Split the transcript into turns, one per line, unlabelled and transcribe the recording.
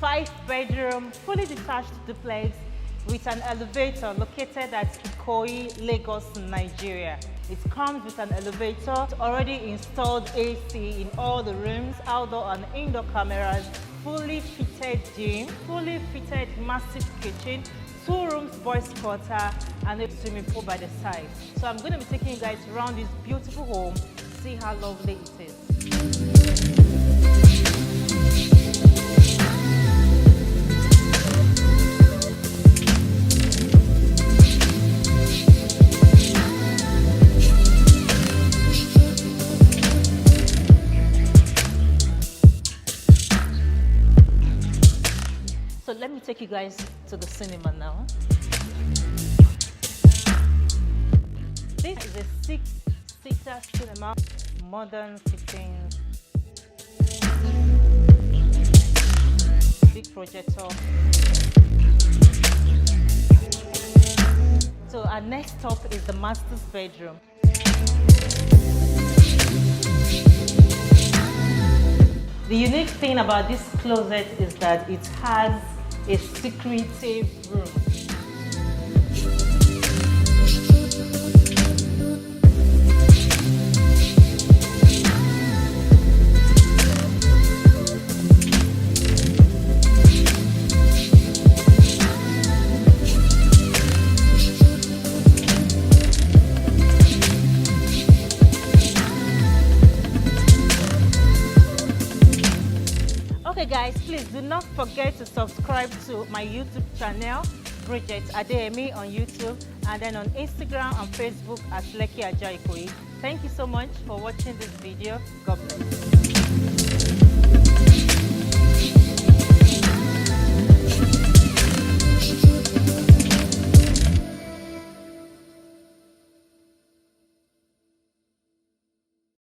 5-bedroom, fully detached duplex with an elevator located at Ikoyi, Lagos, Nigeria. It comes with an elevator, already installed AC in all the rooms, outdoor and indoor cameras, fully fitted gym, fully fitted massive kitchen, 2 rooms boys quarter, and a swimming pool by the side. So I'm going to be taking you guys around this beautiful home, see how lovely it is. So let me take you guys to the cinema now. This is a 6-seater cinema, modern fittings, big projector. So our next stop is the master's bedroom. The unique thing about this closet is that it has a secretive room. Okay guys, please do not forget to subscribe to my YouTube channel, Bridget Adeyemi on YouTube, and then on Instagram and Facebook at Ikoyi. Thank you so much for watching this video. God bless.